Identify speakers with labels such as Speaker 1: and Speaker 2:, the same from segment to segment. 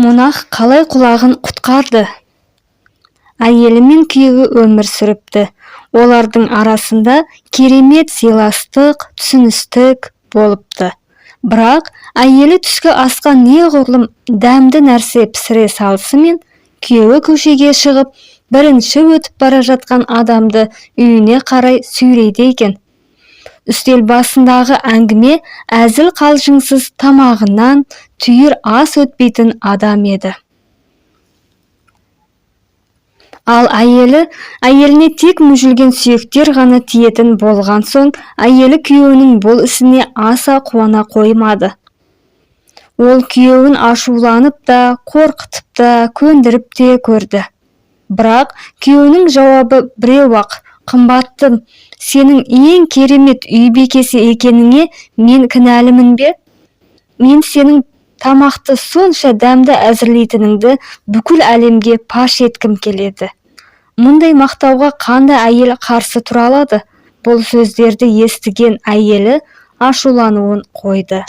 Speaker 1: Монах қалай құлағын құтқарды? Әйелі мен күйеуі өмір сүріпті. Олардың арасында керемет сыйластық, түсіністік болыпты. Бірақ әйелі түскі асқа неғұрлым дәмді нәрсе пісіре салысымен, күйеуі көшеге шығып, бірінші өтіп бара жатқан адамды үйіне қарай сүйрейді екен. Үстел басындағы әңгіме әзіл қалжыңсыз тамағынан түйір ас өтпейтін адам еді. Ал әйеліне тек мүжілген сүйектер ғана тиетін болған соң, әйелі күйеуінің бұл ісіне аса қуана қоймады. Ол күйеуін ашуланып та, қорқытып та, көндіріп те көрді. Бірақ күйеуінің жауабы біреу-ақ: «Қымбаттым, сенің ең керемет үй бекесі екеніңе мен кінәлімін бе? Мен сенің тамақты сонша дәмді әзірлейтініңді бүкіл әлемге паш еткім келеді». Мұндай мақтауға қандай әйел қарсы тұра алады? Бұл сөздерді естіген әйелі ашулануын қойды.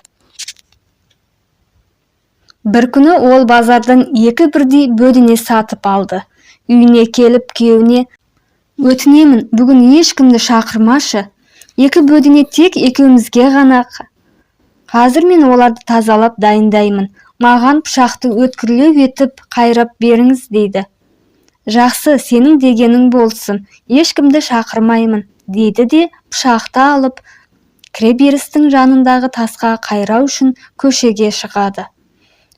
Speaker 1: Бір күні ол базардан 2 бірдей бөдене сатып алды. Үйіне келіп күйеуіне: «Өтінемін, бүгін ешкімді шақырмашы. 2 бөдене тек екеумізге ғана. Қазір мен оларды тазалап дайындаймын. Маған пышақты өткірлеу етіп қайрап беріңіз» дейді. «Жақсы, сенің дегенің болсын, ешкімді шақырмаймын» дейді де пышақты алып, кіреберістің жанындағы тасқа қайрау үшін көшеге шығады.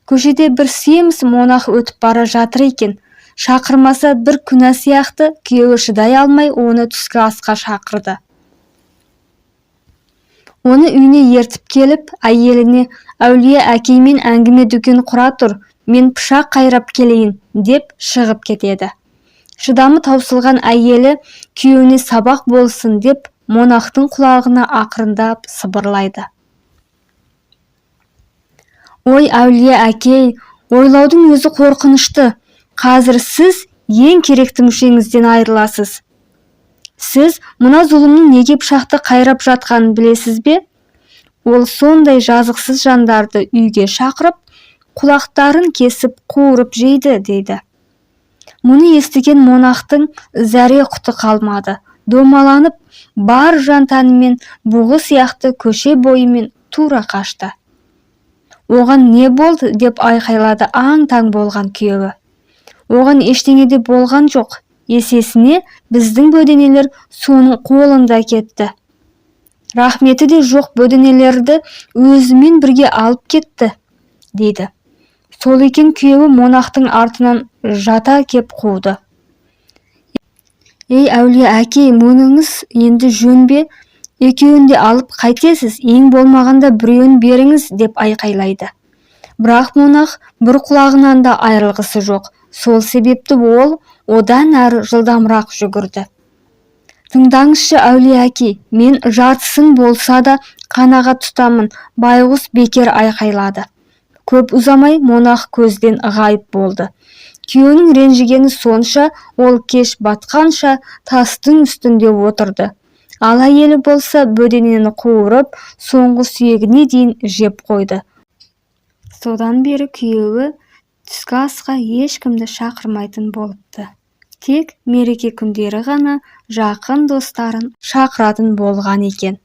Speaker 1: Көшеде бір семіз монах өтіп бара жатыр екен. Шақырмаса бір күнә сияқты, күйеуі шыдай алмай оны түскі асқа шақырды. Оны үйіне ертіп келіп, әйеліне: «Әулие әкеймен әңгіме дүкен құра тұр, мен пышақ қайрап келейін» деп шығып кетеді. Шыдамы таусылған әйелі күйеуіне сабақ болсын деп монахтың құлағына ақырындап сыбырлайды: «Ой, әулие әкей, ойлаудың өзі қорқынышты. Қазір сіз ең керекті мүшеңізден айырыласыз. Сіз мына зұлымның неге пышақты қайрап жатқанын білесіз бе? Ол сондай жазықсыз жандарды үйге шақырып, құлақтарын кесіп қуырып жейді» дейді. Мұны естіген монахтың зәре құты қалмады. Домаланып, бар жан-тәнімен бұғы сияқты көше бойымен тура қашты. «Оған не болды?» деп айқайлады аң-таң болған күйеуі. «Оған ештеңе де болған жоқ. Есесіне біздің бөденелер соның қолында кетті. Рахметі де жоқ, бөденелерді өзімен бірге алып кетті» дейді. Сол екен, күйеуі монахтың артынан жата кеп қуды. «Ей әулие әкей, мұныңыз енді жөн бе? Екеуін де алып қайтесіз, ең болмағанда біреуін беріңіз» деп айқайлайды. Бірақ монах бір құлағынан да айырылғысы жоқ. Сол себепті ол одан әрі жылдамырақ жүгірді. «Тыңдаңызшы әулие әкей, мен жартысын болса да қанағат тұтамын», байғұс бекер айқайлады. Көп ұзамай монах көзден ғайып болды. Күйеуінің ренжігені сонша, ол кеш батқанша тастың үстінде отырды. Ал әйелі болса бөденені қуырып, соңғы сүйегіне дейін жеп қойды. Содан бері күйеуі түскі асқа ешкімді шақырмайтын болыпты. Тек мереке күндері ғана жақын достарын шақыратын болған екен.